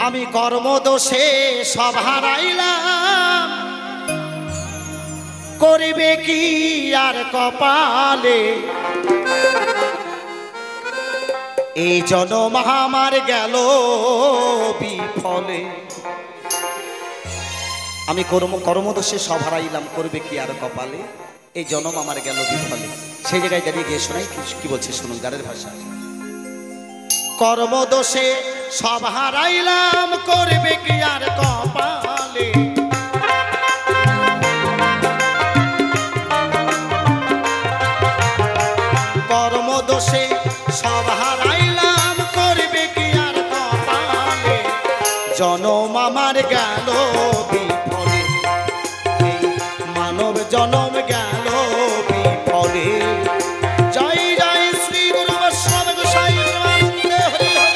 আমি কর্মদোষে সব হারাইলাম, করিবে কি আর কপালে। এই জনম আমার গেল বিফলে। আমি কর্মদোষে সব হারাইলাম, করবে কি আর কপালে। এই জনম আমার গেল বিফলে। সেই জায়গায় দাঁড়িয়ে গিয়ে শোনাই কি বলছে শুনুন গানের ভাষা। কর্মদোষে সব হারাইলাম, করবে কি আর কপালে। কর্মদোষে সব হারাইলাম, করবে কি আর কপালে। জনম আমার গেল বিফলে, মানব জনম গেল বিফলে। জয় জয় শ্রী গুরু বৈষ্ণব গোসাই প্রেমানন্দে হরি হরি।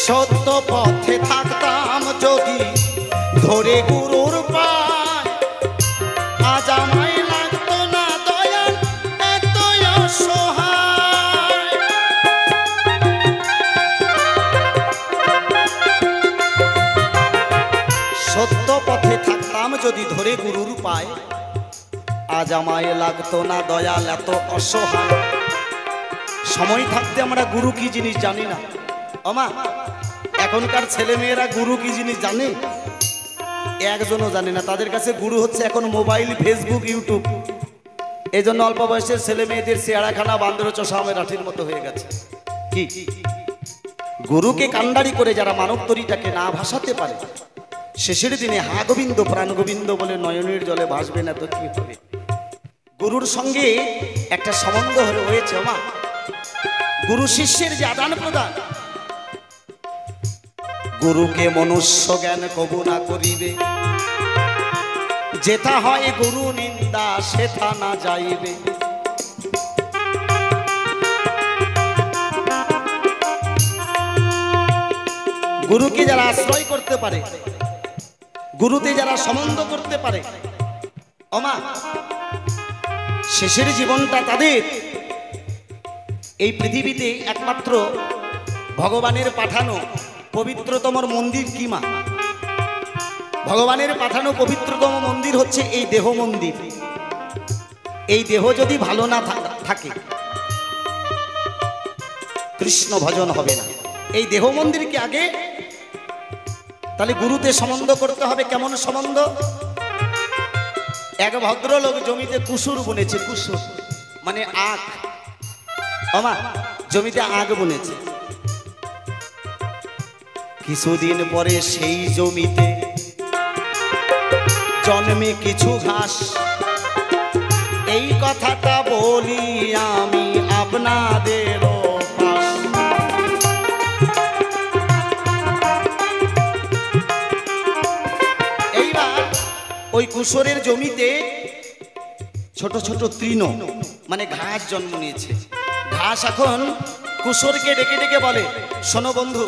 সত্য পথে থাকতাম যদি ধরে গুরুর পায়, আজ আমায় লাগতো না দয়াল এতই অসহায়। সত্য পথে থাকতাম যদি ধরে গুরুর পায়, আজ আমায় লাগতো না দয়াল এত অসহায়। সময় থাকতে আমরা গুরু কি জিনিস জানি না। ওমা, এখনকার ছেলে মেয়েরা গুরু কি জিনিস জানে? একজনও জানে না। তাদের কাছে গুরু হচ্ছে এখন মোবাইল, ফেসবুক, ইউটিউব। এই জন্য অল্প বয়সের ছেলে মেয়েদের চেয়ারাখানা বান্দর চষা আমের আঠির মতো হয়ে গেছে। কি গুরুকে কান্ডারি করে যারা মানব তরিটাকে না ভাসাতে পারে, শেষের দিনে হা গোবিন্দ প্রাণ গোবিন্দ বলে নয়নের জলে ভাসবে না তো কি হবে। গুরুর সঙ্গে একটা সম্বন্ধ হয়েছে ওমা, গুরু শিষ্যের যে আদান প্রদান। গুরুকে মনুষ্য জ্ঞান কবু না করিবে, যেথা হয় গুরু নিন্দা সেথা না যাইবে। গুরুকে যারা আশ্রয় করতে পারে, গুরুতে যারা সম্বন্ধ করতে পারে ওমা, শেষের জীবনটা তাদের এই পৃথিবীতে একমাত্র ভগবানের পাঠানো পবিত্রতম মন্দির কি মা? ভগবানের পাঠানো পবিত্রতম মন্দির হচ্ছে এই দেহ মন্দির। এই দেহ যদি ভালো না থাকে কৃষ্ণ ভজন হবে না। এই দেহ মন্দিরকে আগে তাহলে গুরুতে সম্বন্ধ করতে হবে। কেমন সম্বন্ধ? এক ভদ্রলোক জমিতে কুসুর বুনেছে। কুসুর মানে আখ। আমা জমিতে আখ বুনেছে। কিছুদিন পরে সেই জমিতে জন্মে কিছু ঘাস। এই কথাটা বলি আমি আপনাদের পাশ। এইবার ওই কুশোরের জমিতে ছোট ছোট তৃণ মানে ঘাস জন্ম নিয়েছে। ঘাস এখন কুশোরকে ডেকে ডেকে বলে, শোনো বন্ধু,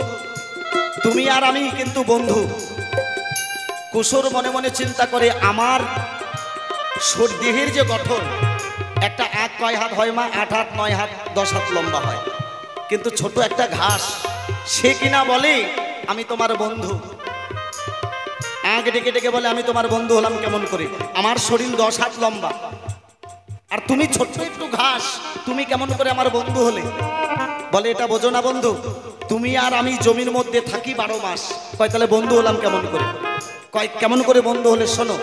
তুমি আর আমি কিন্তু বন্ধু। কুশোর মনে মনে চিন্তা করে, আমার দেহের যে গঠন, একটা আখ কয় হাত হয় মা? 8 হাত, 9 হাত, 10 হাত লম্বা হয়। কিন্তু ছোট একটা ঘাস, সে কিনা বলে আমি তোমার বন্ধু। আখ ডেকে ডেকে বলে আমি তোমার বন্ধু হলাম কেমন করে? আমার শরীর 10 হাত লম্বা আর তুমি ছোট্ট একটু ঘাস, তুমি কেমন করে আমার বন্ধু হলে? বলে এটা বোঝো না বন্ধু, তুমি আর আমি জমির মধ্যে থাকি 12 মাস। কয় তাহলে বন্ধু হলাম কেমন করে? কয় কেমন করে বন্ধু হলে? শোনো,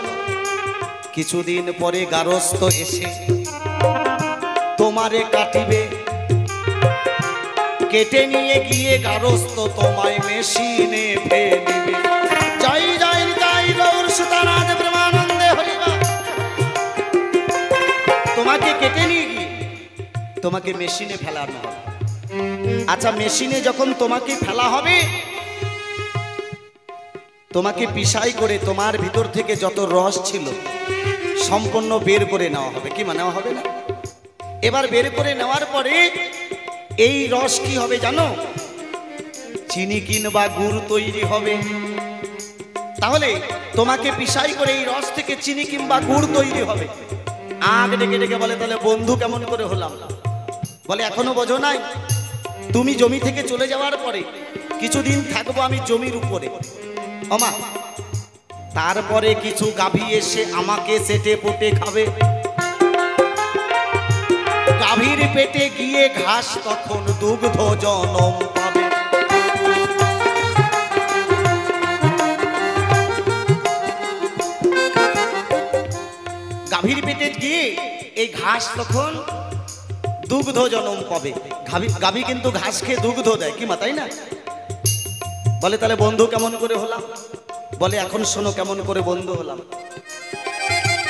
কিছুদিন পরে গারস্থ এসে তোমারে কাটিবে, কেটে নিয়ে গিয়ে গারস্থ তোমায় মেশিনে ফেলিবে। জয় জয় জয় গৌর সুতানাথ প্রেমানন্দে হরিবা। তোমাকে কেটে নিয়ে গিয়ে তোমাকে মেশিনে ফেলানো হবে। আচ্ছা, মেশিনে যখন তোমাকে ফেলা হবে, তোমাকে পিষাই করে তোমার ভিতর থেকে যত রস ছিল সম্পূর্ণ বের করে নেওয়া হবে, কি নেওয়া হবে না? এবার বের করে নেওয়ার পরে এই রস কি হবে জানো? চিনি কিংবা গুড় তৈরি হবে। তাহলে তোমাকে পিষাই করে এই রস থেকে চিনি কিংবা গুড় তৈরি হবে। আগ ডেকে ডেকে বলে, তাহলে বন্ধু কেমন করে হলাম? বলে এখনো বোঝো নাই? তুমি জমি থেকে চলে যাওয়ার পরে কিছুদিন থাকবো আমি জমির উপরে, ওমা, তারপরে কিছু গাভী এসে আমাকে সেটে পুটে খাবে। গাভীর পেটে গিয়ে ঘাস তখন দুগ্ধ জনম পাবে। গাভীর পেটে গিয়ে এই ঘাস তখন দুগ্ধ জনম পাবে। গাভী কিন্তু ঘাস খেয়ে দুগ্ধ দেয়, কি তাই না? বলে তাহলে বন্ধু কেমন করে হলাম? বলে এখন শোনো কেমন করে বন্ধু হলাম।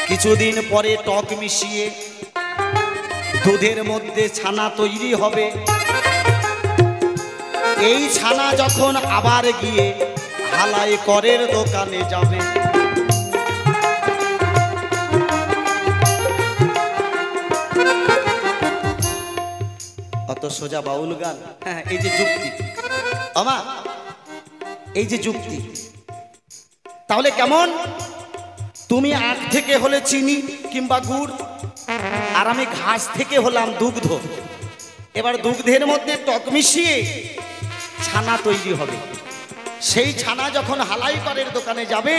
কিছুদিন পরে টক মিশিয়ে দুধের মধ্যে ছানা তৈরি হবে। এই ছানা যখন আবার গিয়ে হালাই করের দোকানে যাবে, অত সোজা বাউল গান। হ্যাঁ, এই যে যুক্তি আমা, এই যে যুক্তি, তাহলে কেমন? তুমি আখ থেকে হলে চিনি কিংবা গুড়, আর আমি ঘাস থেকে হলাম দুগ্ধ। এবার দুগ্ধের মধ্যে টক মিশিয়ে ছানা তৈরি হবে। সেই ছানা যখন হালাই করের দোকানে যাবে,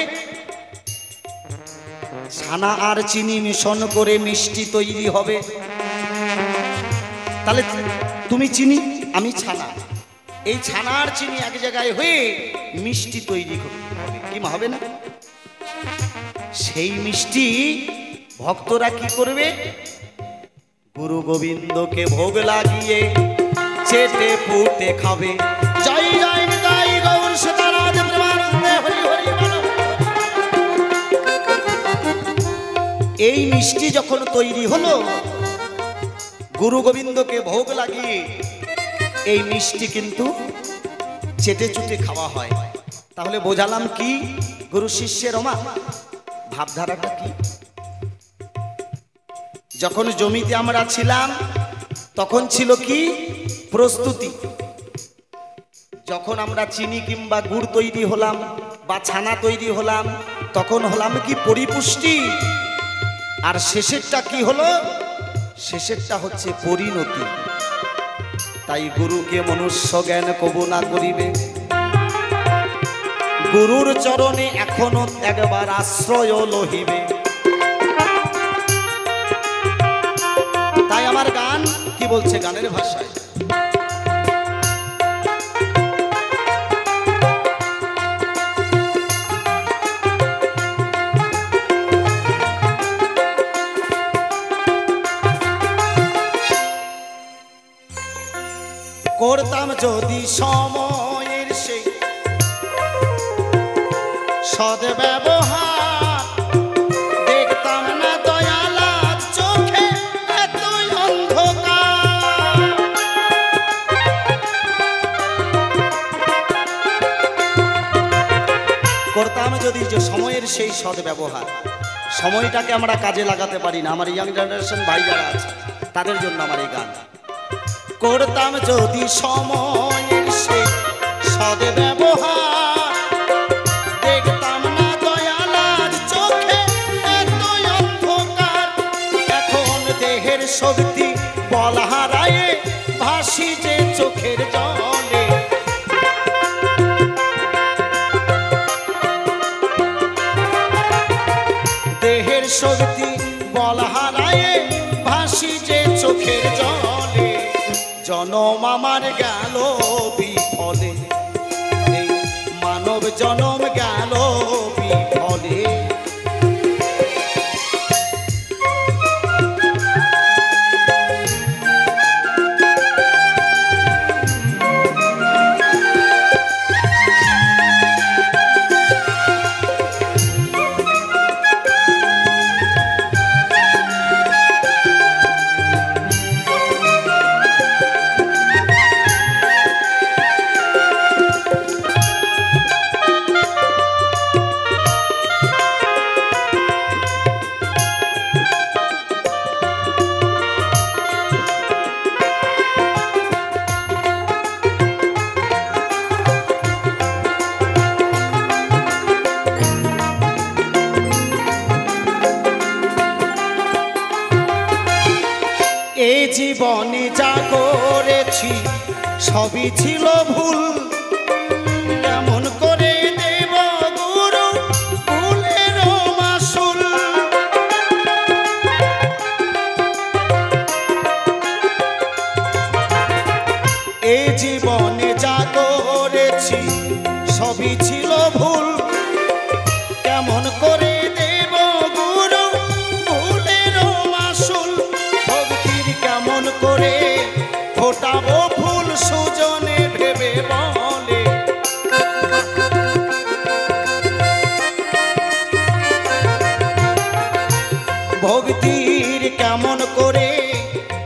ছানা আর চিনি মিশ্রণ করে মিষ্টি তৈরি হবে। তাহলে তুমি চিনি, আমি ছানা, এই ছানা আর চিনি এক জায়গায় হয়ে মিষ্টি তৈরি হবে, কি হবে না? সেই মিষ্টি ভক্তরা কি করবে? গুরু গোবিন্দকে ভোগ লাগিয়ে চেটে পুটে খাবে। জয় জয় নিতাই গৌর সীতারাজ প্রেমানন্দে হরি হরি বলো। এই মিষ্টি যখন তৈরি হলো, গুরু গোবিন্দকে ভোগ লাগিয়ে এই মিষ্টি কিন্তু চেটে চুটে খাওয়া হয়। তাহলে বোঝালাম কি গুরু শিষ্যের ওমা ভাবধারাটা কি? যখন জমিতে আমরা ছিলাম তখন ছিল কি প্রস্তুতি। যখন আমরা চিনি কিংবা গুড় তৈরি হলাম বা ছানা তৈরি হলাম, তখন হলাম কি পরিপুষ্টি। আর শেষেরটা কি হলো? শেষেরটা হচ্ছে পরিণতি। তাই গুরুকে মনুষ্য জ্ঞান কবু না করিবে, গুরুর চরণে এখনো একবার আশ্রয় লহিবে। তাই আমার গান কি বলছে, গানের ভাষায়, করতাম যদি সময়ের সেই সদ্ব্যবহার, দেখতাম না দয়াল আজ চোখে এতই অন্ধকার। করতাম যদি যে সময়ের সেই সদ্ব্যবহার, সময়টাকে আমরা কাজে লাগাতে পারি না। আমার ইয়াং জেনারেশন ভাই যারা আছে তাদের জন্য আমার এই গান। করতাম যদি সময়ের সেই সদ্ব্যবহার, দেখতাম না দয়াল আজ চোখে এতই অন্ধকার। এখন দেহের শক্তি বল হারায়ে ভাসি যে চোখের জলে, দেহের শক্তি বল হারায়ে ভাসি যে চোখের জলে। জনম আমার গেল বিফলে, এই মানব জনম গেল বিফলে। সবই ছিল ভুল, কেমন করে দেব গুরু ভুলের মাসুল। এই জীবনে যা করেছি সবই ছিল ভুল, কেমন করে দেব গুরু ভুলের মাসুল। ভক্তির কেমন করে ফোটাবো ফুল সুজনে ভেবে বলে, ভক্তির কেমন করে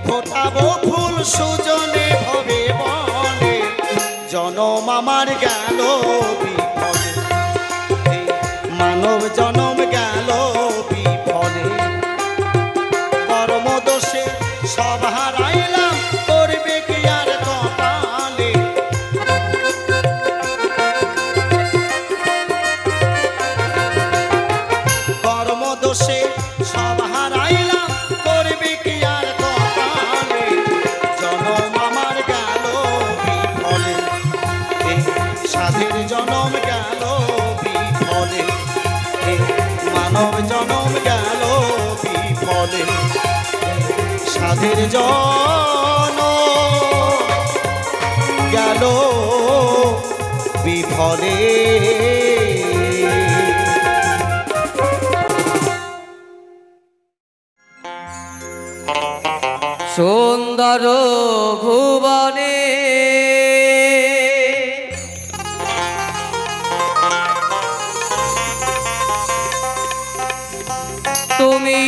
ফোটাবো ফুল সুজনে ভবে বলে। জনম আমার গেল বিফলে, মানব জনম গেল বিফলে। কর্মদোষে সব হারাইলাম, করবে কি আর কপালে। কর্মদোষে সব হারাইলাম, করবে কি আর কপালে। জনম আমার গেল বিফলে, সাধের জনম গেল বিফলে, মানব জনম গেল বিফলে। সাধের জনম গেল বিফলে। সুন্দর ভুবনে তুমি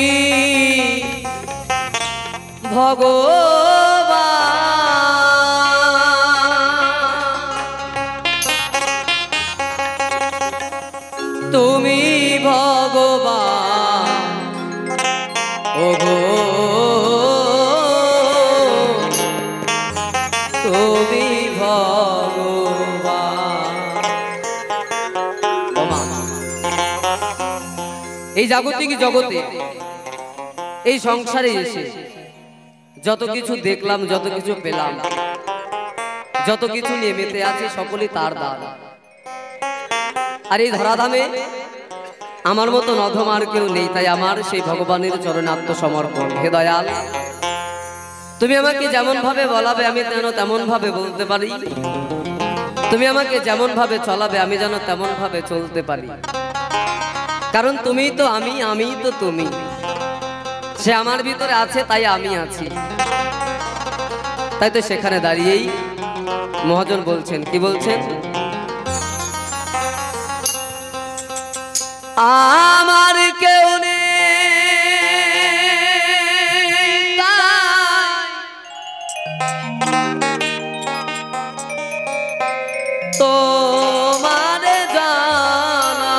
ভগবান, তুমি ভগবান ওগো, তুমি ভগবান। এই জাগতিক জগতে, এই সংসারে এসে যত কিছু দেখলাম, যত কিছু পেলাম, যত কিছু নিয়ে মেতে আছে, সকলেই তার দান। আর এই ধরাধামে আমার মতো নধম আর কেউ নেই, তাই আমার সেই ভগবানের চরণে আত্মসমর্পণ। হে দয়াল, তুমি আমাকে যেমন ভাবে বলাবে আমি যেন তেমন ভাবে বলতে পারি, তুমি আমাকে যেমন ভাবে চলাবে আমি যেন তেমন ভাবে চলতে পারি। কারণ তুমি তো আমি, আমি তো তুমি, সে আমার ভিতরে আছে তাই আমি আছি। তাই তো সেখানে দাঁড়িয়েই মহাজন বলছেন, কি বলছেন? আমার কেউ নেই তোমার জানা,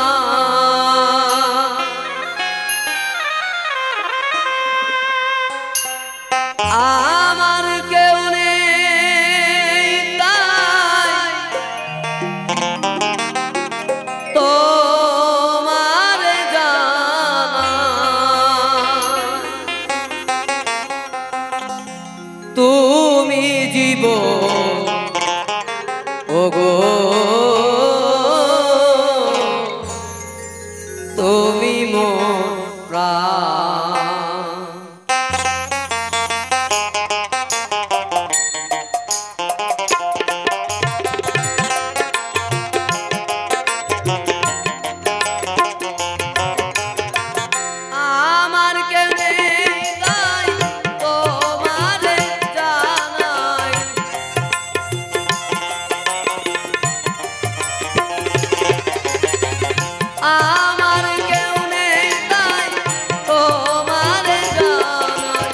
আমার কেউ নেই তাই তোমার জানা। তুমি জীবন ওগো, তুমি মোর প্রাণ। আমার কেউ নেই তাই তোমার জানাই, আমার কেউ নেই তাই তোমার জানাই।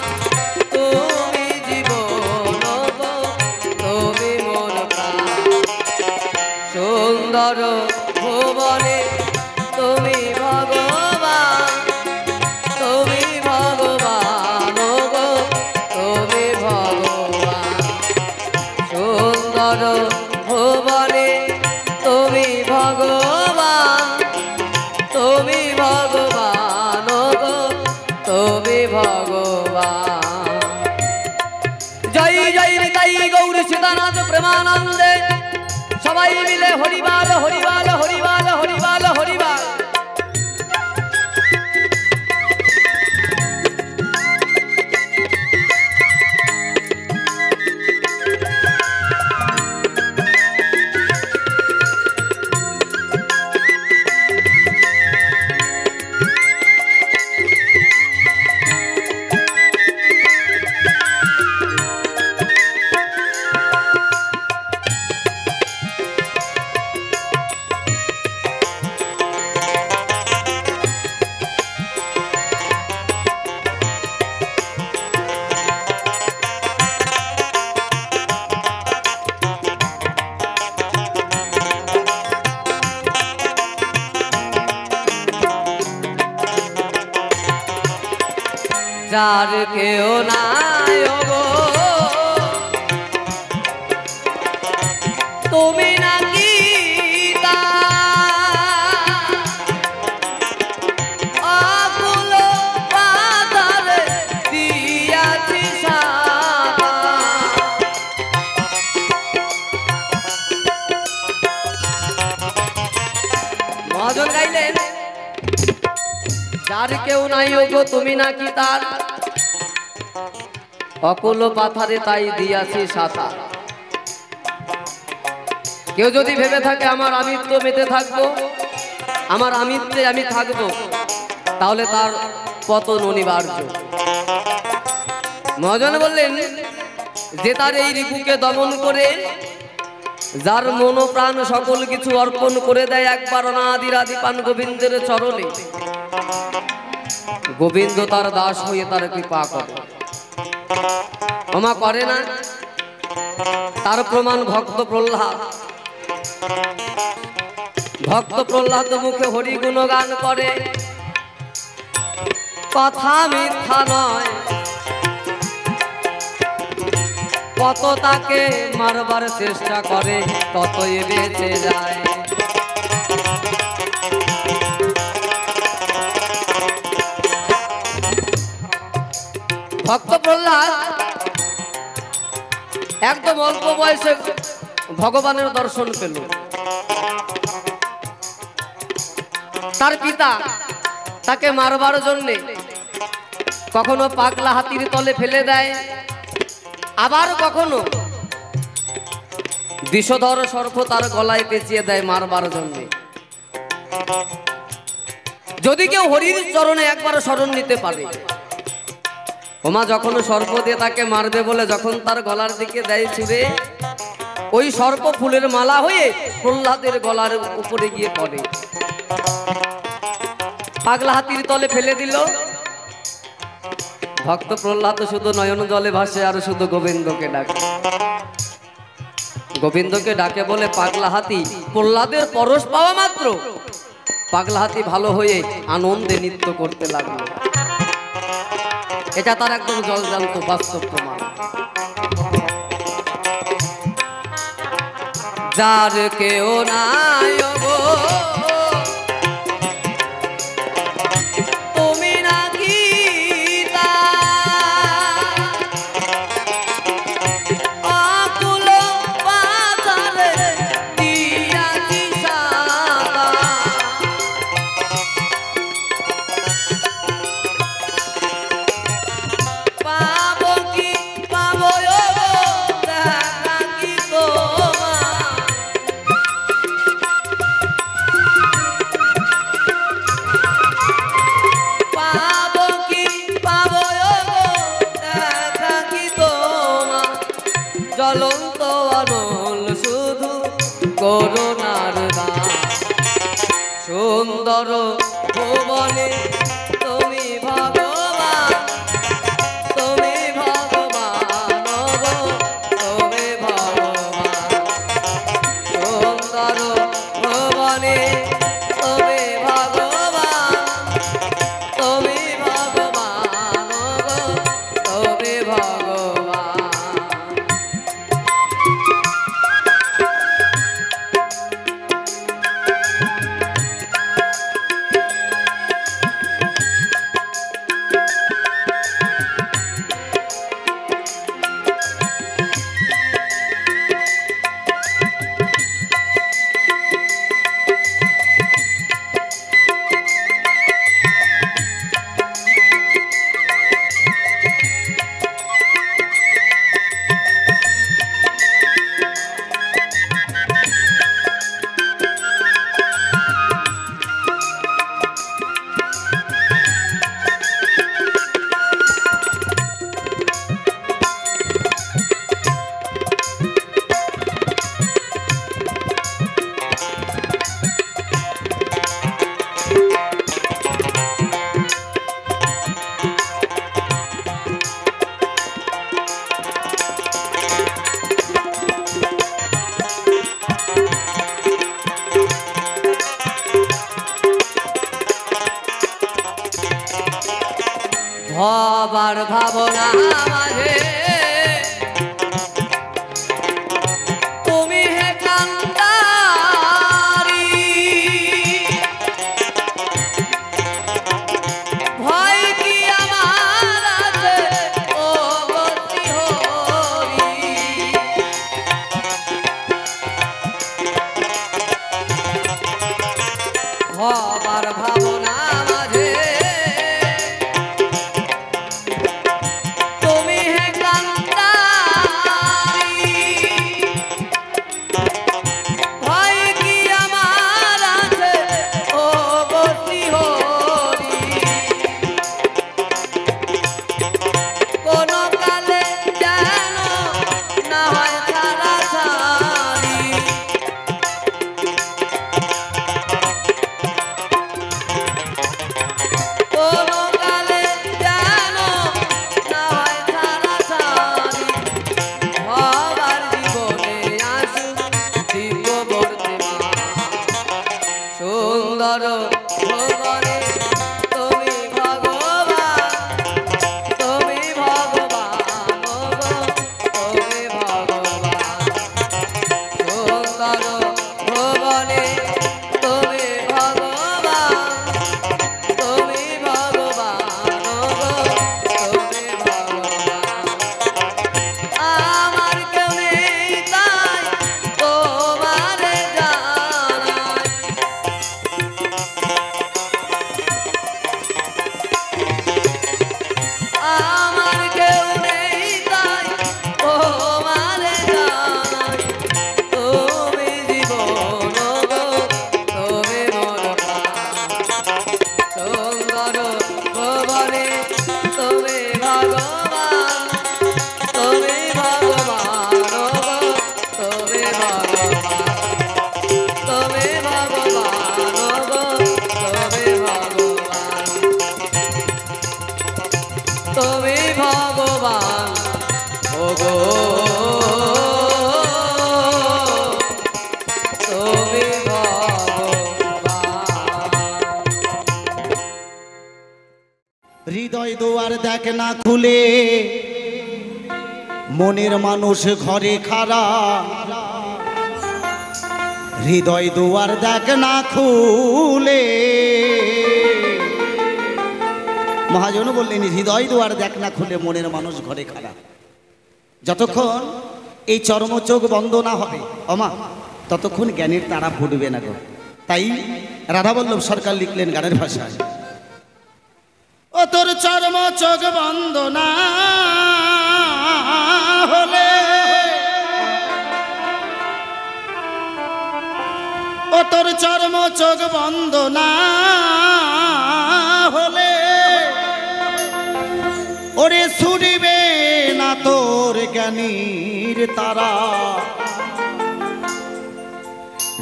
তুমি জীবন গো, তুমি মোর প্রাণ। সুন্দর ভুবনে তুমি ভগবান, তুমি ভগবান গো, তুমি ভগবান। সুন্দর ভুবনে তুমি ভগবান, তুমি ভগবান গো, তুমি ভগবান। জয় জয় তাই গৌর সীতানাথ প্রেমান সবাই মিলে হরিবাল হরিবাল হরিবাল হরিবাল হরিবাল। যার কেউ নাই গো তুমি নাকি আকুল পাতারে দিয়াছি সাথা। মহাজন গাইলেন যার কেউ নাই গো তুমি নাকি তার অকুল পাথারে তাই দিয়াছি সাথা। কেউ যদি ভেবে থাকে আমার আমিত্ব মেতে থাকবো, আমার আমিত্বে আমি থাকবো, তাহলে তার পতন অনিবার্য। মহাজন বললেন যে তার এই রিপুকে দমন করে যার মন প্রাণ সকল কিছু অর্পণ করে দেয় একবার অনাদির আদি পান গোবিন্দের চরণে, গোবিন্দ তার দাস হয়ে তার কৃপা করে। ক্ষমা করে না, তার প্রমাণ ভক্ত প্রহ্লাদ। ভক্ত প্রহ্লাদ মুখে হরি গুণগান করে, কথা মিথ্যা নয়। কত তাকে মারবার চেষ্টা করে ততই বেঁচে যায়। ভক্ত প্রহ্লাদ একদম অল্প বয়সে ভগবানের দর্শন পেল। তার পিতা তাকে মারবার জন্য কখনো পাগলা হাতির তলে ফেলে দেয়, আবার কখনো বিষধর সর্প তার গলায় পেঁচিয়ে দেয় মারবার জন্য। যদি কেউ হরির চরণে একবার শরণ নিতে পারে, ওমা যখন সর্প দিয়ে তাকে মারবে বলে যখন তার গলার দিকে দেয় ছুঁড়ে, ওই সর্প ফুলের মালা হয়ে প্রহ্লাদের গলার উপরে গিয়ে পড়ে। পাগলা হাতির তলে ফেলে দিল। ভক্ত প্রহ্লাদ শুধু নয়ন জলে ভাসে আর শুধু গোবিন্দকে ডাকে। গোবিন্দকে ডাকে বলে পাগলা হাতি প্রহ্লাদের পরশ পাওয়া মাত্র পাগলা হাতি ভালো হয়ে আনন্দে নৃত্য করতে লাগলো। এটা তার একদম জলজান্ত বাস্তব প্রমাণ। যার কেউ নাই গো তুমি নাকি আকুল পাতারে দিয়াছি সাথা। পাবো কি পাবো দেখা কি তোমার, পাবো কি পাবো দেখা কি তোমার, জ্বলন্ত অনল শুধু করুণার দান। সুন্দর ভুবনে তুমি ভগবান, তুমি ভগবান গো, তুমি ভগবান। সুন্দর ভুবনে তুমি ভগবান, তুমি ভগবান গো, তুমি ভগবান। হৃদয় দুয়ার দেখ না খুলে, মনের মানুষ ঘরে খাড়া। হৃদয় দুয়ার দেখ না খুলে, মহাজন বললেন হৃদয় দুয়ার দেখ না খুলে, মনের মানুষ ঘরে খাড়া। যতক্ষণ এই চর্মচোখ বন্ধ না হবে অমা, ততক্ষণ জ্ঞানের তারা ফুটবে না গো। তাই রাধাবল্লভ সরকার লিখলেন গানের ভাষায়, ও তোর চর্মচোখ বন্ধ না হলে, ও তোর চর্মচোখ বন্ধ না হলে, ওরে ছুড়িবে না তোর জ্ঞানীর তারা।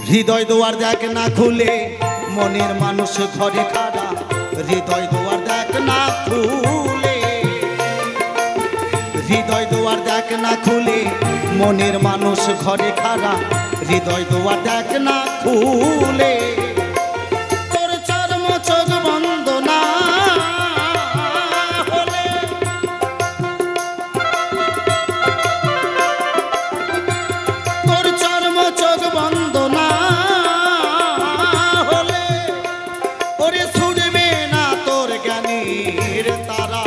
হৃদয় দুয়ার দেখ না খুলে, মনের মানুষ ঘরে খাড়া। হৃদয় দুয়ার দেখ না খুলে, হৃদয় দুয়ার দেখ না খুলে, মনের মানুষ ঘরে খাড়া। হৃদয় দুয়ার দেখ না খুলে, তোর চর্ম চোখ বন্ধ না হলে, তোর চর্ম চোখ বন্ধ না হলে, ওরে ছুটবে না তোর জ্ঞানীর তারা।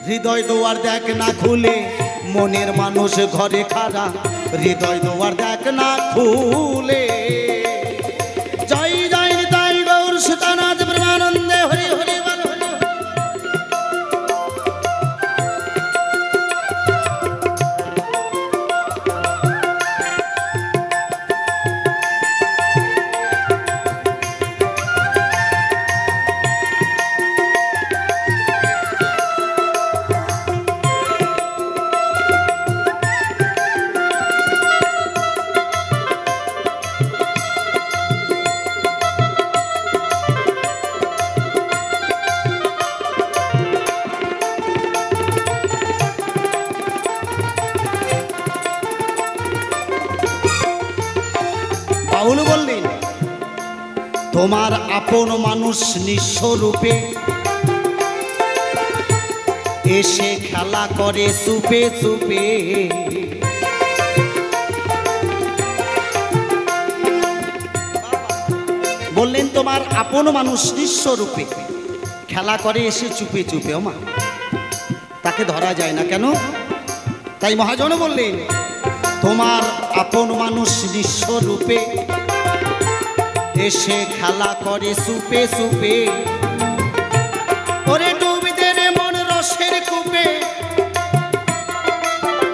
হৃদয় দুয়ার দেখ না খুলে, মনের মানুষ ঘরে খাড়া। হৃদয় দুয়ার দেখ না খুলে। জয় জয় জয় গৌর সুতানাথ প্রেমানন্দে হরি হরি বল হরি। বাউল বললেন, তোমার আপন মানুষ নিঃস্ব রূপে এসে খেলা করে চুপে চুপে। বললেন তোমার আপন মানুষ নিঃস্ব রূপে খেলা করে এসে চুপে চুপে। ওমা, তাকে ধরা যায় না কেন? তাই মহাজন বললেন, তোমার আপন মানুষ নিঃস্ব রূপে এসে খেলা করে চুপে চুপে। ওরে ডুবিদের মন রসের কূপে,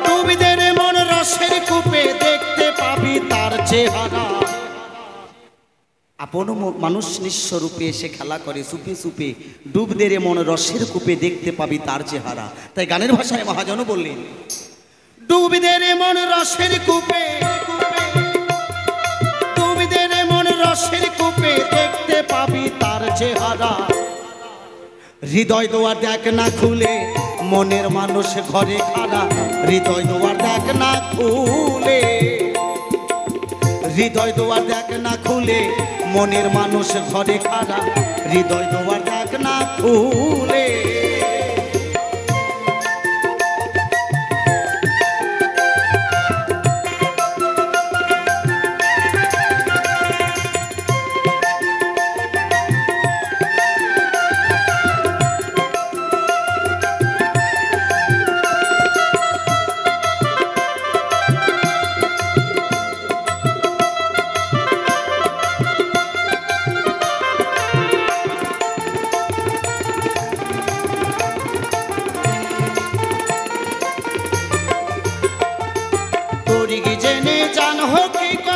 ডুবিদের মন রসের কূপে দেখতে পাবি তার চেহারা। আপন মানুষ নিঃস্ব রূপে এসে খেলা করে চুপে চুপে, ডুবদের মন রসের কূপে দেখতে পাবি তার চেহারা। তাই গানের ভাষায় মহাজন বললেন, ডুবিদের মন রসের কূপে, ডুবিদের মন রসের কূপে দেখতে পাবি তার চেহারা। হৃদয় দুয়ার দেখ না খুলে, মনের মানুষ ঘরে খাড়া। হৃদয় দুয়ার দেখ না খুলে, হৃদয় দুয়ার দেখ না খুলে, মনের মানুষ ঘরে খাড়া। হৃদয় দুয়ার দেখ না খুলে। জেনে জান হকিকত,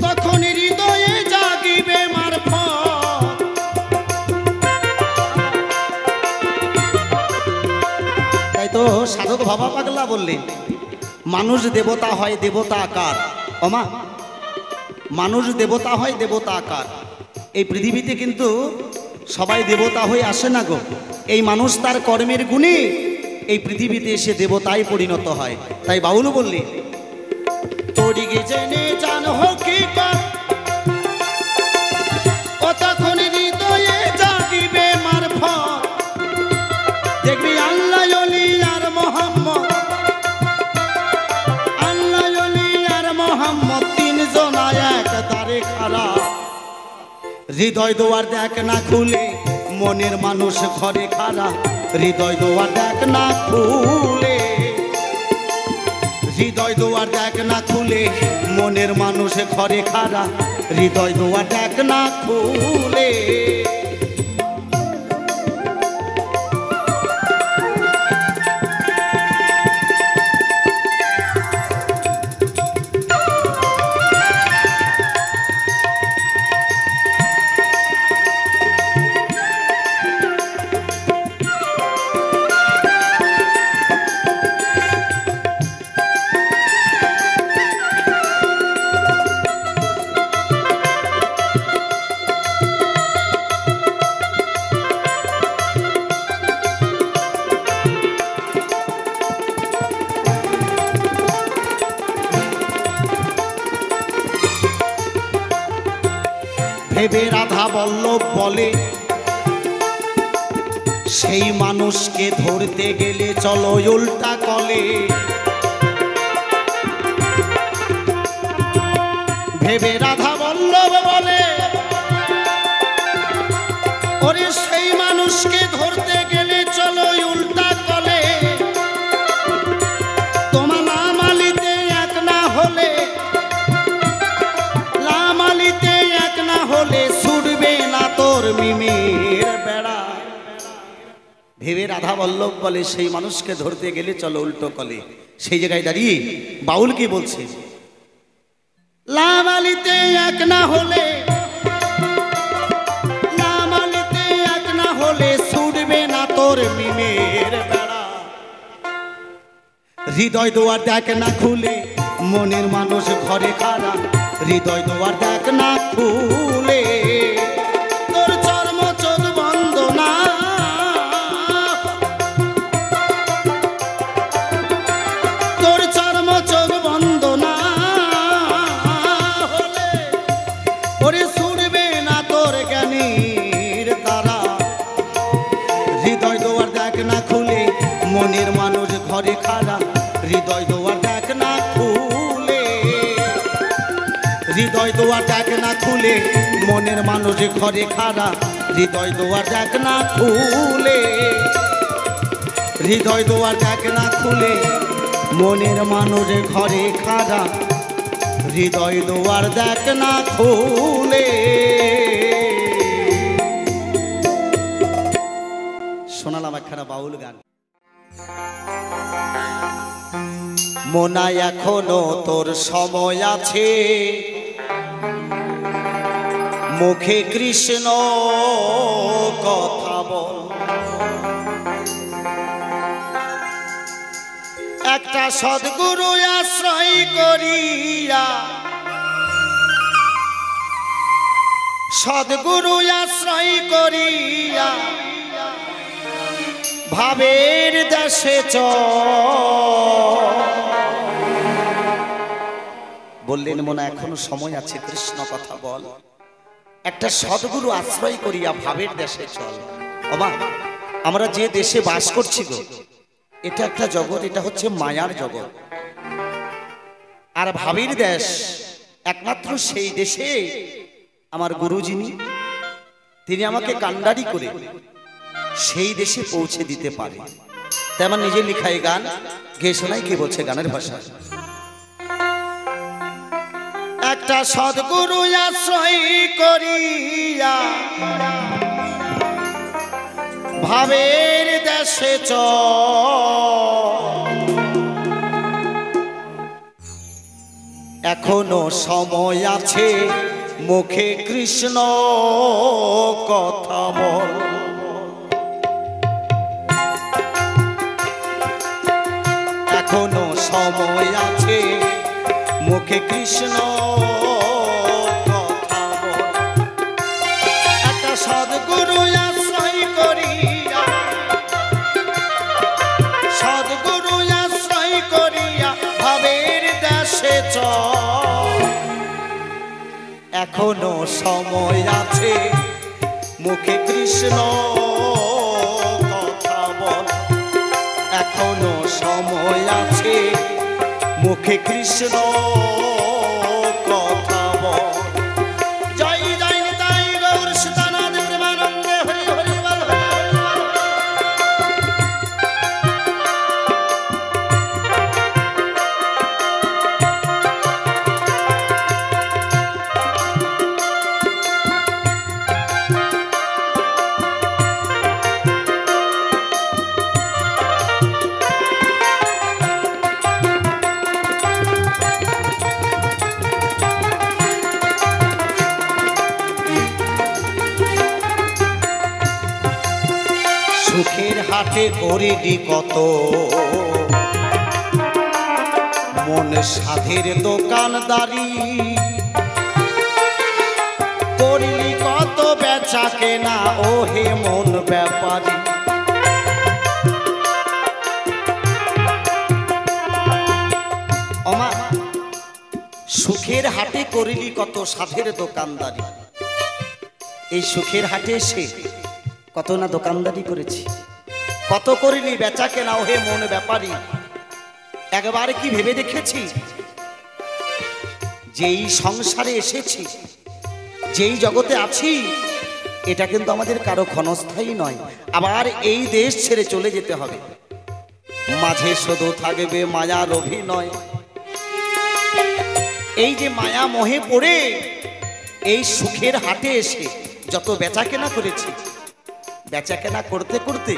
তখন হৃদয়ে জাগিবে মারফত। তাই তো সাধক বাবা পাগলা বললেন, মানুষ দেবতা হয় দেবতা আকার। ওমা, মানুষ দেবতা হয় দেবতা আকার। এই পৃথিবীতে কিন্তু সবাই দেবতা হয়ে আসে না গো। এই মানুষ তার কর্মের গুণে এই পৃথিবীতে এসে দেবতায় পরিণত হয়। তাই বাউল বললে, তোরি জেনে জান হকিকত, ও তখন হৃদয়ে জাগিবে ঘরে খাড়া হৃদয় দুয়ার দেখ না খুলে মনের মানুষ ঘরে খাড়া হৃদয় দুয়ার দেখ না খুলে হৃদয় দুয়ার দেখ না খুলে মনের মানুষ ঘরে খাড়া হৃদয় দুয়ার দেখ না খুলে ভেবে রাধা বল্লভ বলে সেই মানুষকে ধরতে গেলে চলো উল্টা কলে ভেবে রাধা বল্লভ বলে ওরে সেই মানুষকে ধরতে গেলে চলো উল্টা কলে তোমার নাম আলিতে এক না হলে হলে ছুটবে না তোর মিমের বেড়া ভেবে রাধা বল্লভ বলে সেই মানুষকে ধরতে গেলে চলো উল্টো কলে সেই জায়গায় দাঁড়িয়ে বাউল কি বলছে লামালিতে এক না হলে লামালিতে এক না হলে ছুটবে না তোর মিমের বেড়া হৃদয় দুয়ার দেখ না খুলে মনের মানুষ ঘরে খাড়া হৃদয় দুয়ার দেখ না খুলে তোর চর্ম চোখ বন্ধ না তোর চর্ম চোখ বন্ধ না হলে ওরে ছুটবে না তোর জ্ঞানীর তারা হৃদয় দুয়ার দেখ না খুলে মনের মানুষ ঘরে খাড়া হৃদয় দুয়ার দেখ না খুলে হৃদয় দুয়ার দেখ না খুলে মনের মানুষ ঘরে খাড়া হৃদয় দুয়ার দেখ না খুলে হৃদয় দুয়ার দেখ না খুলে মনের মানুষ ঘরে খাড়া হৃদয় দুয়ার দেখ না খুলে শোনালাম একখানা বাউল গান মোনা এখনো তোর সময় আছে মুখে কৃষ্ণ কথা বল একটা সদ্গুরু আশ্রয় করিয়া সদ্গুরু আশ্রয় করিয়া ভাবের দেশে বললেন মোনা এখনো সময় আছে কৃষ্ণ কথা বল একটা সদ্গুরু আশ্রয় করিয়া ভাবের দেশে চল বাবা আমরা যে দেশে বাস করছি গো এটা একটা জগৎ এটা হচ্ছে মায়ার জগৎ আর ভাবের দেশ একমাত্র সেই দেশে আমার গুরু যিনি তিনি আমাকে কান্ডারি করে সেই দেশে পৌঁছে দিতে পারে তাই আমার নিজের লেখা এই গান গেয়ে শোনাই কে বলছে গানের ভাষা একটা সদ্গুরু আশ্রয় করিয়া ভাবের দেশে এখনো সময় আছে মুখে কৃষ্ণ কথা বল এখনো সময় আছে মুখে কৃষ্ণ কথা বল একটা সদ্গুরু আশ্রয় করিয়া সদ্গুরু আশ্রয় করিয়া ভাবের দেশে চল এখনো সময় আছে মুখে কৃষ্ণ কথা বল এখনো সময় আছে মুখে কৃষ্ণ কথা বল হাটে করিলি কত, মন সাধের দোকানদারি, করিলি কত বেচা কেনা ও হে মন ব্যাপারী। ওমা, সুখের হাটে করিলি কত সাধের দোকানদারি। এই সুখের হাটে এসে কত না দোকানদারি করেছি, কত করিলি বেচা কেনা ও হে মন ব্যাপারী। একবার কি ভেবে দেখেছি যেই সংসারে এসেছি, যেই জগতে আছি, এটা কিন্তু আমাদের কারো ক্ষণস্থায়ী নয়, আবার এই দেশ ছেড়ে চলে যেতে হবে। মাঝে শুধু থাকবে মায়ার অভিনয়। এই যে মায়া মোহে পড়ে এই সুখের হাটে এসে যত বেচা কেনা করেছি, বেচা কেনা করতে করতে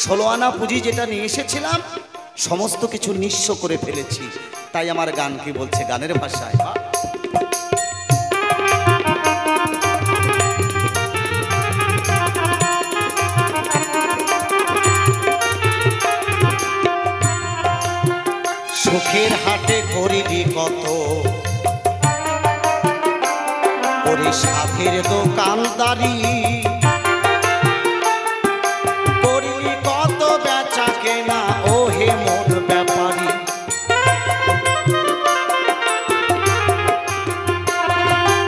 16 আনা পুঁজি যেটা নিয়ে এসেছিলাম সমস্ত কিছু নিঃস্ব করে ফেলেছি। তাই আমার গান কি বলছে, গানের ভাষায়, সুখের হাটে করিলি কত, ওরে সাধের দোকানদারি, করিলি কত বেচা কেনা ও হে মন ব্যাপারী।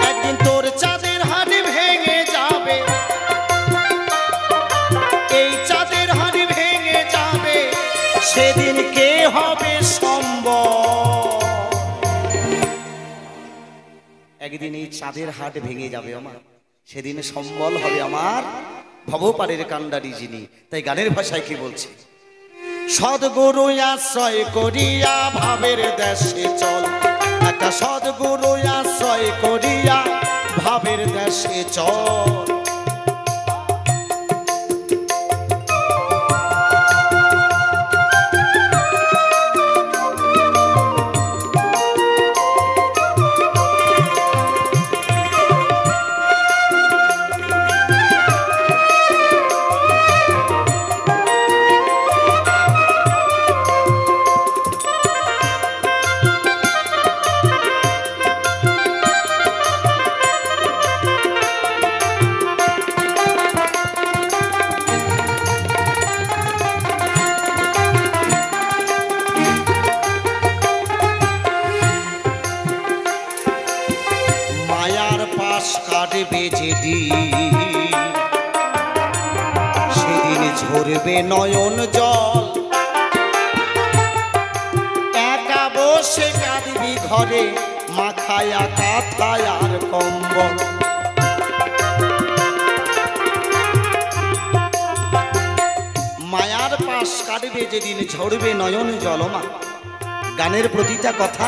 একদিন তোর চাঁদের হাড়ি ভেঙে যাবে, এই চাঁদের হাড়ি ভেঙে যাবে, সেদিন কে হবে সম্বল। একদিন এই চাঁদের হাট ভেঙে যাবে আমার, সেদিন সম্বল হবে আমার ভবপারের কান্ডারি যিনি। তাই গানের ভাষায় কি বলছে, সদ্গুরু আশ্রয় করিয়া ভাবের দেশে চল, একটা সদ্গুরু আশ্রয় করিয়া ভাবের দেশে চল। কাটবে যেদিন, সেদিন ঝরবে নয়ন জল, একা বসে কাঁদবি ঘরে মাখায়া কাঁথায় আর কম্বল। মায়ার পাশ কাটবে যেদিন ঝরবে নয়ন জল। মা, গানের প্রতিটা কথা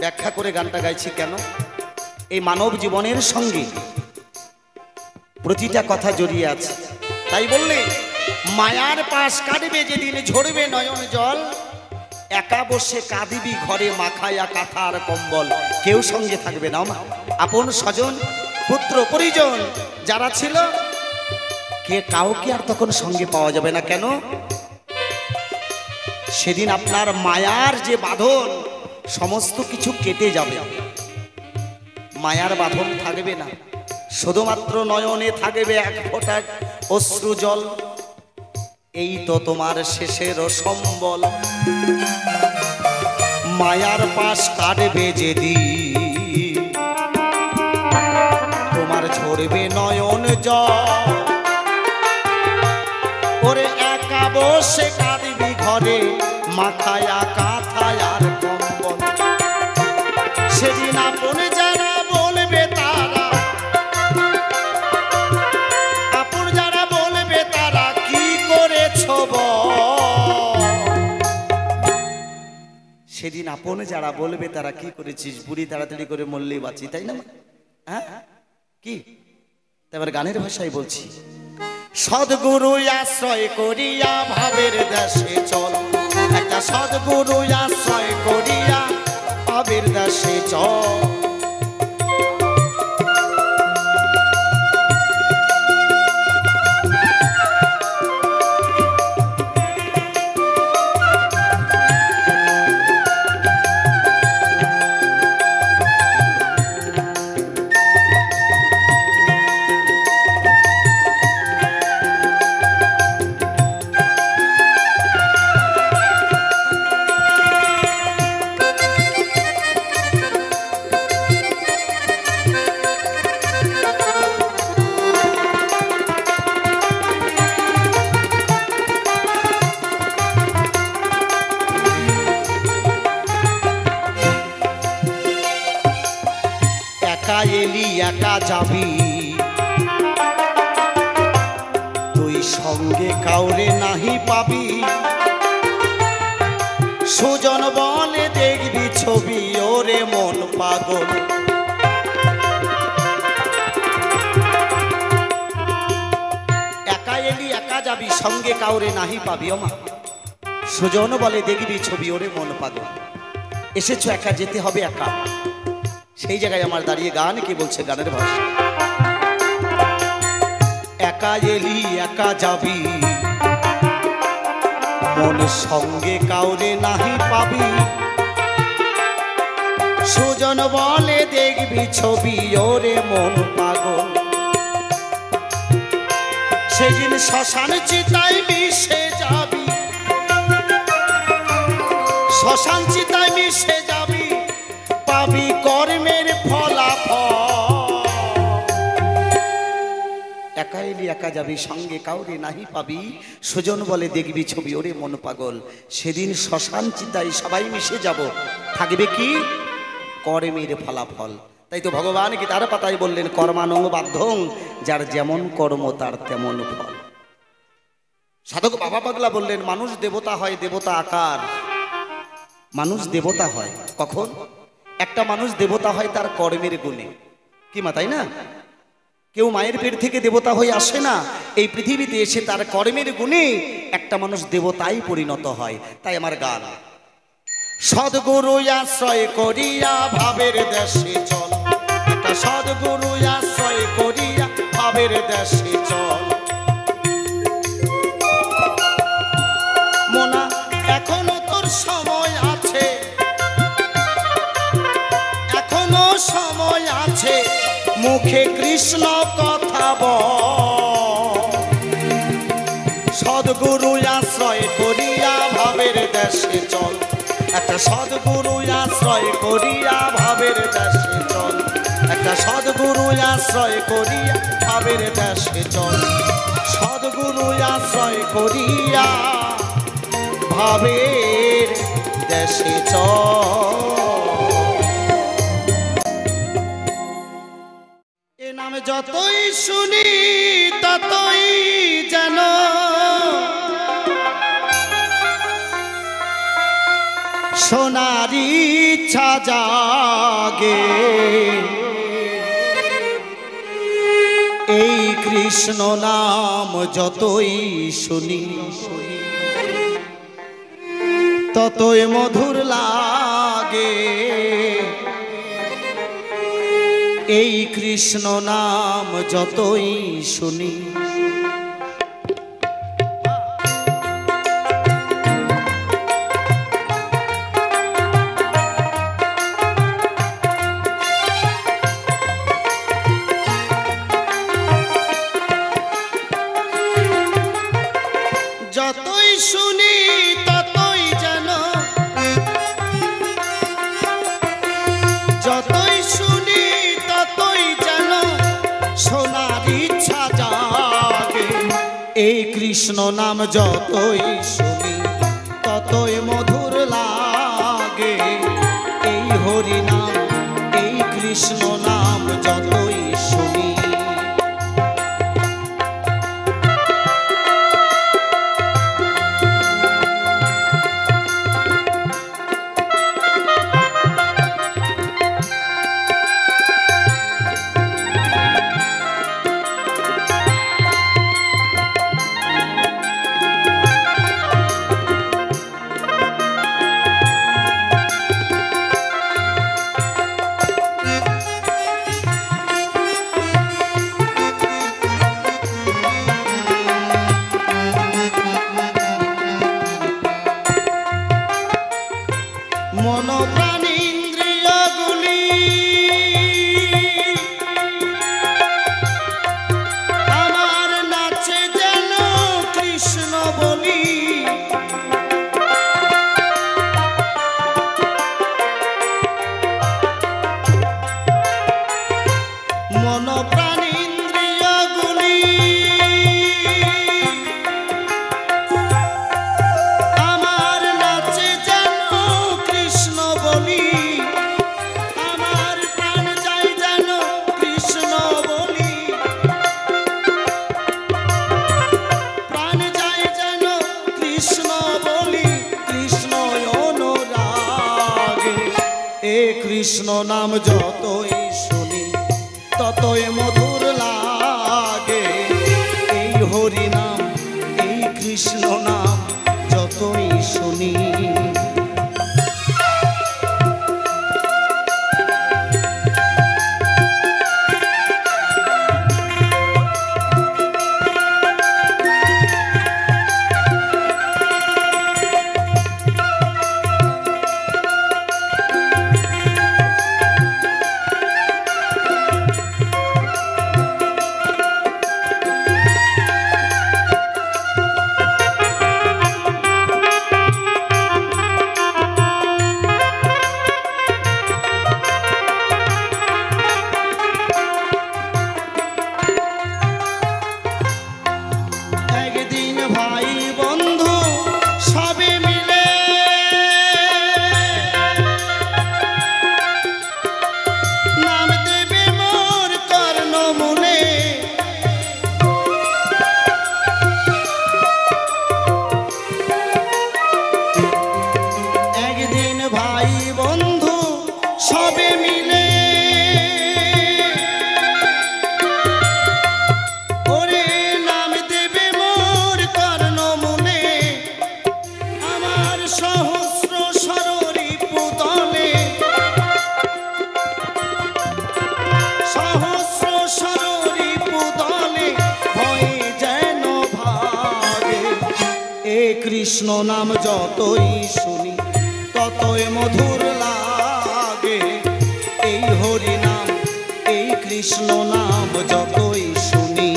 ব্যাখ্যা করে গানটা গাইছি কেন, এই মানব জীবনের সঙ্গে প্রতিটা কথা জড়িয়ে আছে। তাই বললে মায়ার পাশ কাটবে যেদিন ঝরবে নয়ন জল, একা বসে কাঁদিবি ঘরে মাখায়া কাঁথা আর কম্বল। কেউ সঙ্গে থাকবে না মা, আপন স্বজন পুত্র পরিজন যারা ছিল, কে কাউকে আর তখন সঙ্গে পাওয়া যাবে না। কেন, সেদিন আপনার মায়ার যে বাঁধন সমস্ত কিছু কেটে যাবে, মায়ার বাঁধন থাকবে না, শুধুমাত্র নয়নে থাকবে এক ফোঁটা অশ্রু জল। এই তো তোমার শেষের সম্বল। মায়ার পাশ কাটবে যেদিন, তোমার ঝরবে নয়ন জল, ওরে একা বসে কাঁদবি ঘরে মাথায়া কাঁথায় আর কম্বল। সেদিন আপন যারা বলবে তারা, আপন যারা বলবে তারা কি করেছ সেদিন আপন যারা বলবে তারা কি করেছিস, বুড়ি তাড়াতাড়ি করে মরলেই বাঁচি, তাই না? হ্যাঁ কি, এবার গানের ভাষায় বলছি, সদ্গুরু আশ্রয় করিয়া ভাবের দেশে চল, একটা সদ্গুরু আশ্রয় করিয়া ভাবের দেশে চল। একা এলি একা যাবি, তুই সঙ্গে কাউরে নাহি পাবি। সুজন বলে দেখবি ছবি, ওরে মন পাগল। একা এলি একা যাবি, সঙ্গে কাউরে নাহি পাবি। ও মা, সুজন বলে দেখবি ছবি, ওরে মন পাগল। এসেছো একা, যেতে হবে একা। সেই জায়গায় আমার দাঁড়িয়ে গান কি বলছে, গানের ভাষা। একা এলি একা যাবি, মন সঙ্গে কাউরে নাহি পাবি। সুজন বলে দেখবি ছবি, ওরে মন পাগল। সেদিন শ্মশান চিতায় মিশে যাবি, শ্মশান চিতায় মিশে যাবি, পাবি কর্মের ফলাফল। একা এলি একা যাবি, সঙ্গে কাউরে নাহি পাবি। সুজন বলে দেখবি ছবি, ওরে মন পাগল। সেদিন শ্মশান চিতায় সবাই মিশে যাব, থাকবে কি কর্মের ফলাফল। তাই তো ভগবান কি তার পাতায় বললেন, কর্মানং বাধ্যং, যার যেমন কর্ম তার তেমন ফল। সাধক বাবা পাগলা বললেন, মানুষ দেবতা হয় দেবতা আকার। মানুষ দেবতা হয় কখন? একটা মানুষ দেবতা হয় তার কর্মের গুণে। কি মা, তাই না? কেউ মায়ের পেট থেকে দেবতা হয়ে আসে না, এই পৃথিবীতে এসে তার কর্মের গুণে একটা মানুষ দেবতাই পরিণত হয়। তাই আমার গান, সদ্গুরু আশ্রয় করিয়া ভাবের দেশে চল, একটা সদ্গুরু আশ্রয় করিয়া ভাবের দেশে চল। মোনা এখনো তোর সময় আছে, এখনো সময় আছে, মুখে কৃষ্ণ কথা বল। সদ্গুরু আশ্রয় করিয়া ভাবের দেশে চল, একটা সদ্গুরু আশ্রয় করিয়া ভাবের দেশে চল, একটা সদ্গুরু আশ্রয় করিয়া ভাবের দেশে চল। সদ্গুরু আশ্রয় করিয়া ভাবের দেশে চল। এ নাম যতই শুনি ততই যেন শোনার ইচ্ছা জাগে। এই কৃষ্ণ নাম যতই শুনি ততই মধুর লাগে। এই কৃষ্ণ নাম যতই শুনি। যতই শুনি ততই যেন, যতই শুনি ততই যেন শোনার ইচ্ছা জাগে। এই কৃষ্ণ নাম যতই শুনি ততই মধুর লাগে। এই হরি নাম, এই কৃষ্ণ নাম যতই শুনি। মন প্রাণ ইন্দ্রিয়গুলি আমার নাচে যেন কৃষ্ণ বলি। মন প্রাণ ইন্দ্রিয়গুলি আমার নাচে যেন কৃষ্ণ বলি। আমার প্রাণ এ কৃষ্ণ নাম যতই শুনি ততই মধুর লাগে। এই হরি নাম, এই কৃষ্ণ নাম যতই শুনি। একদিন ভাই বন্ধু সবে মিলে নাম দেবে মোর কর্ণ মনে। একদিন ভাই বন্ধু সবে মিলে ওরে নাম দেবে মোর কর্ণ মনে। আমার সহস্র সররিপু দলে, সহস্র সররিপু দলে ভয়ে যেন ভাগে। এ কৃষ্ণ নাম যতই শুনি ততই মধুর লাগে। এই হরি নাম, এই কৃষ্ণ নাম যতই শুনি।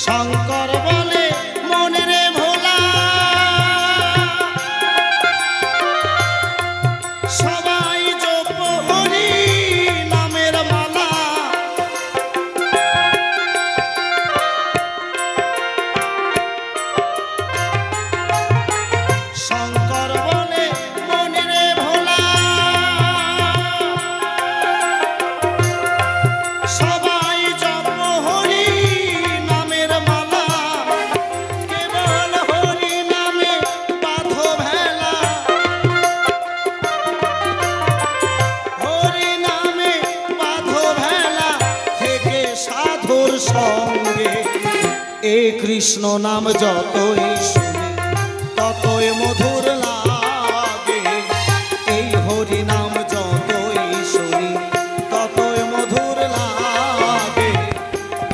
শঙ্কর বলে মনে রে ভোলা, সবাই জপ হরি নামের মালা। শঙ্কর বলে মনে রে ভোলা, সবাই জপ হরি নামের মালা। কেবল হরি নামে বাঁধো ভেলা, হরি নামে বাঁধো ভেলা থেকে সাধুর সঙ্গে। এ কৃষ্ণ নাম যতই শুনি ততই মধুর লাগে। এই হরি নাম যতই শুনি ততই মধুর লাগে।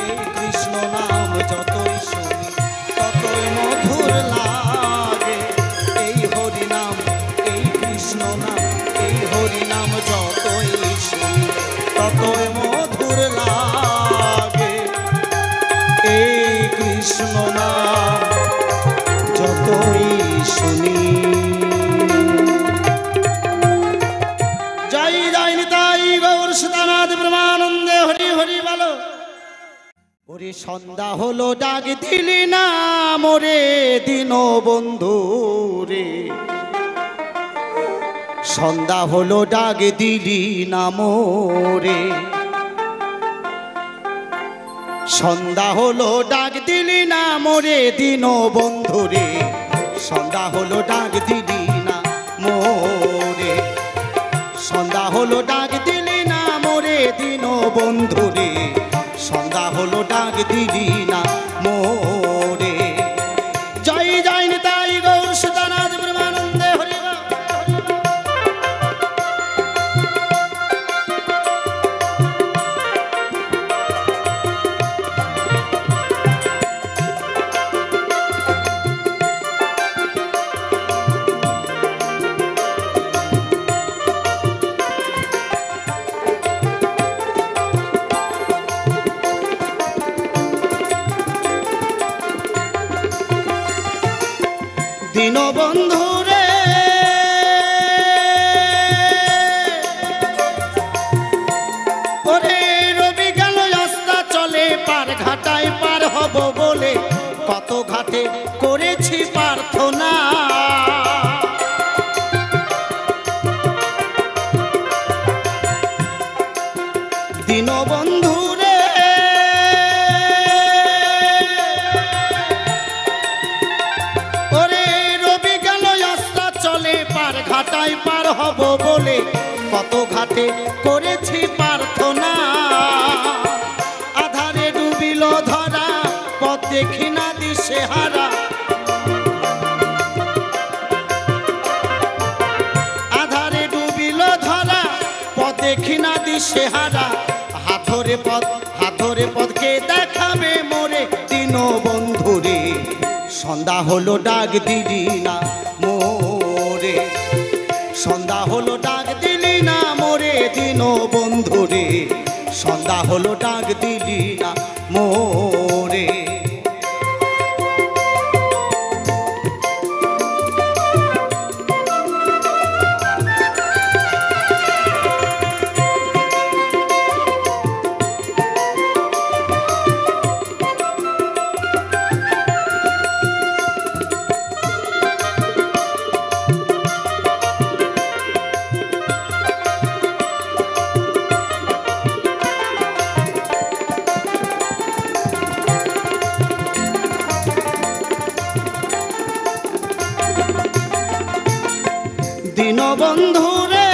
এই কৃষ্ণ নাম যতই শুনি ততই মধুর লাগে। এই হরি নাম, এই কৃষ্ণ নাম, এই হরি নাম যতই শুনি ততই মধুর লাগে। এই কৃষ্ণ নাম যতই শুনি। জয় জয় নিতাই গৌর সীতানাথ ব্রহ্মানন্দে হরি হরি বলো। ওরে সন্ধ্যা হলো ডাক দিলি না মোরে দিন বন্ধু রে। সন্ধ্যা হলো ডাক দিলি না মোরে। সন্ধ্যা হলো ডাক দিলি না মোরে দিন বন্ধু রে। সন্ধ্যা হলো ডাক দিলি না মোরে। সন্ধ্যা হলো ডাক দিলি না মোরে দিন বন্ধু রে। সন্ধ্যা হলো ডাক দিলি না মোরে। জয় জয় নিতাই গৌর সীতানাথ ব্রহ্মানন্দে হরি বল। দীনবন্ধু রে ওরে রবি গেল রাস্তা চলে পার ঘাটায় পার হব বলে কত ঘাটে করেছি প্রার্থনা দীনবন্ধু রে ওরে রবি গেল রাস্তা চলে পার ঘাটায় পার হব বলে কত ঘাটে করেছি প্রার্থনা আধারে ডুবিল ধরা পথ দেখি না দিশে হারা আধারে ডুবিল ধরা পথ দেখি না দিশে হারা হাথরে পথকে দেখাবে মোরে দীনবন্ধু রে সন্ধ্যা হলো ডাক দিলি না মোরে সন্ধ্যা হলো ডাক দিলি না মোরে দীনবন্ধু রে সন্ধ্যা হলো ডাক দিলি না মোরে দীনবন্ধু রে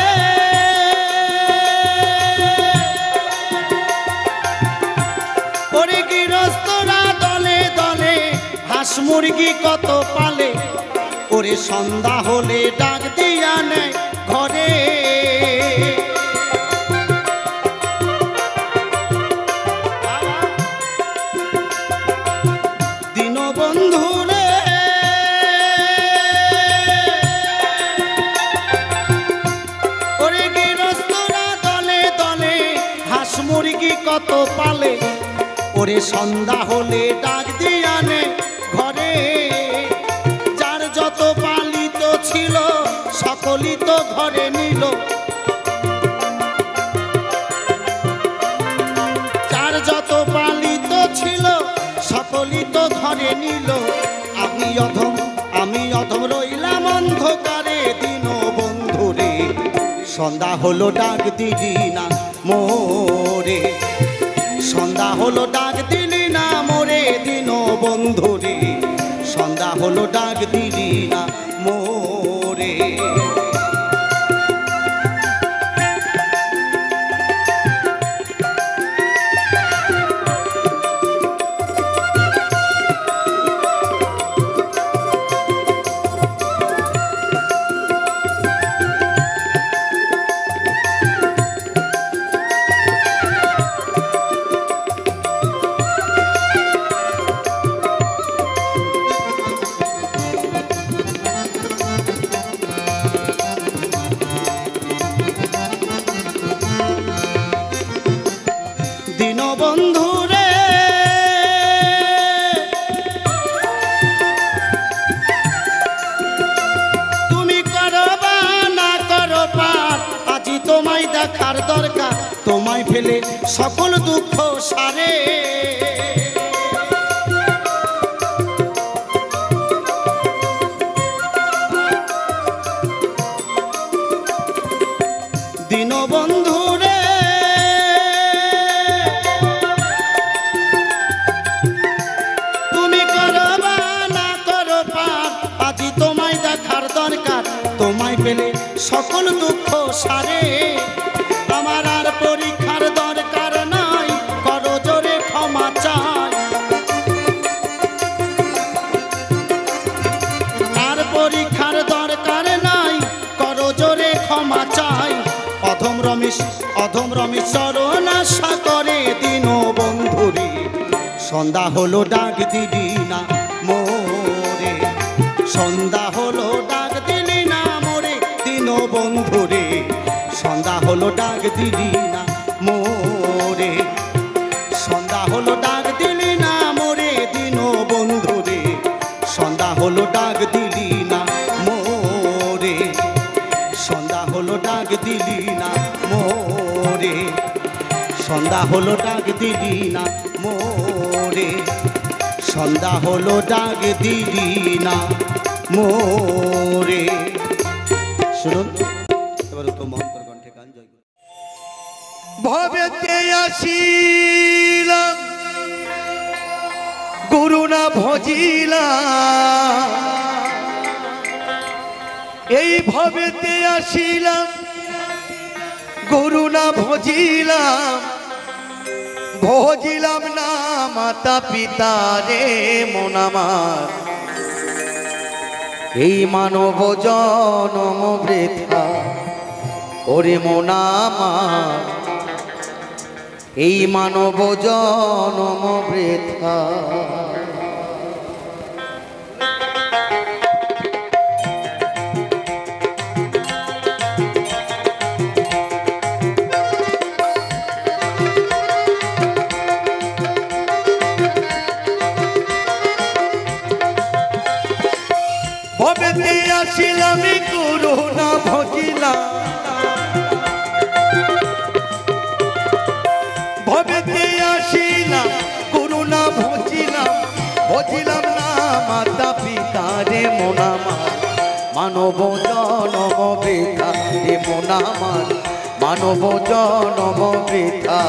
ওরে গৃহস্থরা দলে দলে হাঁস মুরগি কত পালে ওরে সন্ধ্যা হলে ডাক দিয়া নেয় ঘরে দীনবন্ধু রে মুরগি কত পালে ওরে সন্ধ্যা হলে ডাক দিয়ানে ঘরে যার যত পালিত ছিল সকলই তো ঘরে নিল যার যত পালিত ছিল সকলই তো ঘরে নিল আমি অধম রইলাম অন্ধকারে দীনবন্ধু রে সন্ধ্যা হলো ডাক দিলি না মোরে সন্ধ্যা হলো ডাক দিলি না মোরে দীনবন্ধু রে সন্ধ্যা হলো ডাক দিলি না মোরে দীনবন্ধু রে তুমি করো বা না করো পার আজি তোমায় দেখার দরকার তোমায় ফেলে সকল দুঃখ সারে দীনবন্ধু রে তোমায় পেলে সকল দুঃখ সারে আমার আর পরীক্ষার দরকার নাই করো জোরে ক্ষমা চাই আর পরীক্ষার দরকার নাই করো জোরে ক্ষমা চাই অধম রমেশ চরণ আশা করে দীনবন্ধু রে সন্ধ্যা হলো ডাক দিলি না মোরে সন্ধ্যা হলো ডাক দিলি না মোরে দীনবন্ধু রে সন্ধ্যা হলো ডাক দিলি না মোরে সন্ধ্যা হলো ডাক দিলি না মোরে দীনবন্ধু রে সন্ধ্যা হলো ডাক দিলি না সন্ধ্যা হলো ডাক দিদি না মোরে, সন্ধ্যা হলো ডাক দিদি না মোরে। শুনুন এবার তো মহন্তর কণ্ঠে গান। জয় গুরু। ভবেতে আসিলাম গুরু না ভজিলাম, এই ভবেতে আসিলাম গুরু না ভজিলাম, ভজিলাম না মাতা পিতা রে মন আমার, এই মানব জনম বৃথা ওরে মন আমার, এই মানব জনম বৃথা। ভবেতে আসিলাম গুরু না ভজিলাম, ভবেতে আসিলাম গুরু না ভজিলাম, ভজিলাম না মাতা পিতা রে মন আমার, মানব জনম বৃথা রে মন আমার, মানব জনম বৃথা।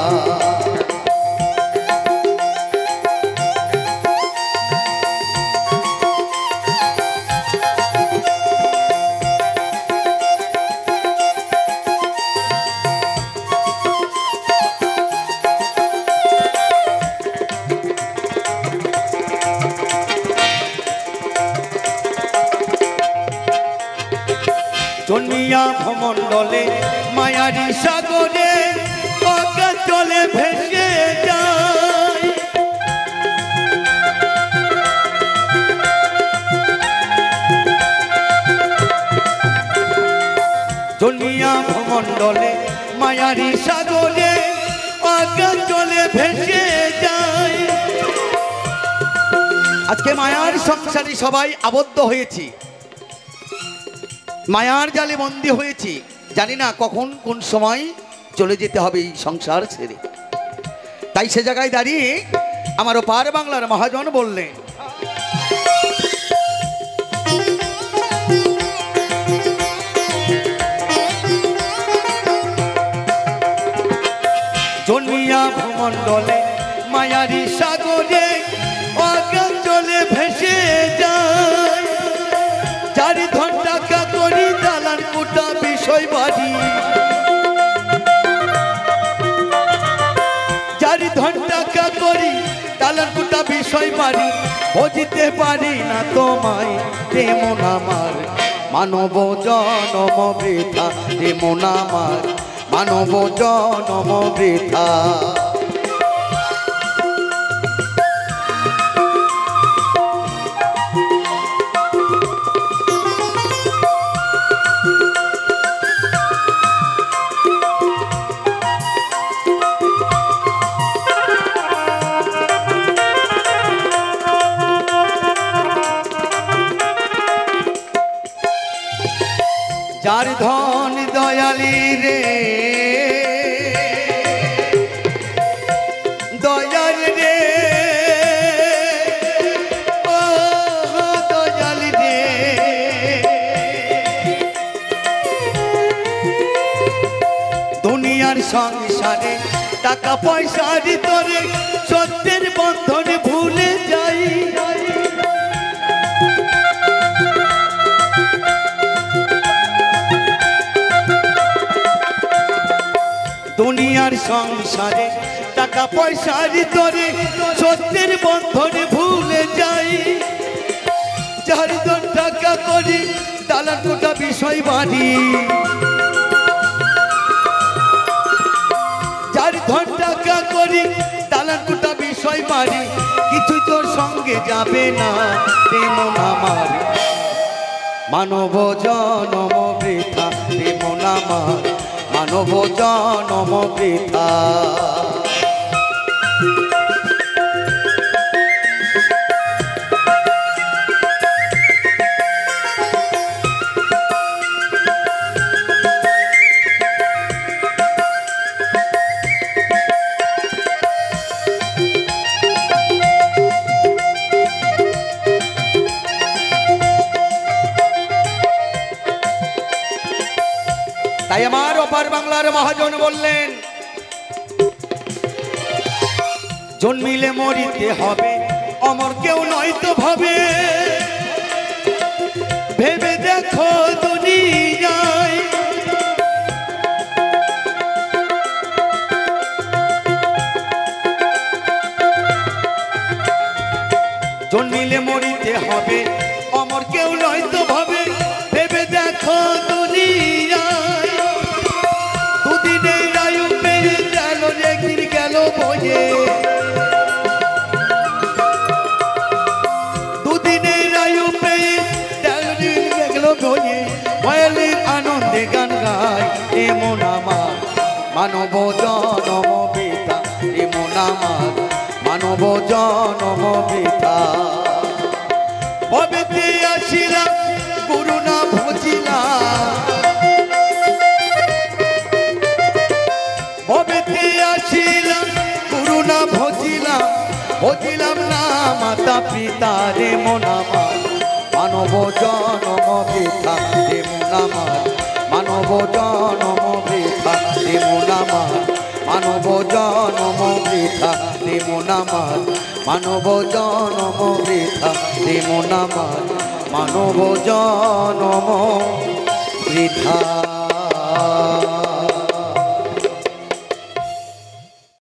জন্মিয়া ভমণ্ডলে মায়ারি সাগরে অজ্ঞান জলে ভেসে যায়, জন্মিয়া ভমণ্ডলে মায়ারি সাগরে অজ্ঞান জলে ভেসে যায়। আজকে মায়ার সংসারে সবাই আবদ্ধ হয়েছি, মায়ার জালে বন্দী হয়েছি, জানি না কখন কোন সময় চলে যেতে হবে এই সংসার ছেড়ে। তাই সে জায়গায় দাঁড়িয়ে আমার ওপার বাংলার মহাজন বললেন, জন্মিয়া ভূমণ্ডলে মায়ারি সাগরে অজ্ঞান জলে ভেসে যায়, চারি ধন টাকা করি দালান কোটা বিষয় বাড়ি, চারি ধন টাকা করি দালান কোটা বিষয় বাড়ি, বুঝতে পারি না তোমায় রে মন আমার, মানব জনম বৃথা রে মন আমার, মানব জনম বৃথা। যার ধন দয়ালি রে দয়াল রে ও দয়াল রে, দুনিয়ার সংসারে টাকা পয়সার তোরে সত্যের বন্ধনে ভুলে যাই, দুনিয়ার সংসারে টাকা পয়সার তোরে সত্যের বন্ধনে ভুলে যাই, যার ধন টাকা করি দালান কোটা বিষয় বাড়ি, যার ধন টাকা করি দালান কোটা বিষয় বাড়ি, কিছু তোর সঙ্গে যাবে না রে মন আমার, মানব জনম বৃথা রে মন আমার, মানব জনম বৃথা। ওপার বাংলার মহাজন বললেন, জন্মিলে মরিতে হবে, অমর কেউ নয়তো ভাবে। ভেবে দেখো দুনিয়ায় জন্মিলে মরিতে হবে, অমর কেউ নয়তো ভাবে। ভেবে দেখো দুনিয়ায় দুদিনের আয়ু পেয়ে গেল, একদিন গেল বয়ে। দুদিনের আয়ু পেয়ে একদিন গেল বয়ে। বয়ালির আনন্দে গান গায়, এমন আমার মানব জনম পিতা, এমন আমার মানব জনম পিতা। ভবেতে আসিলাম গুরু না ভজিলাম, ভবেতে আসিলাম গুরু না ভজিলাম। ভজিলাম না মাতা পিতা, রে মন আমার মানব জনম পিতা, রে মন আমার মানব জনম পিতা, রে মন আমার মানব জনম বৃথা, রে মন আমার মানব জনম বৃথা, রে মন আমার মানব জনম বৃথা।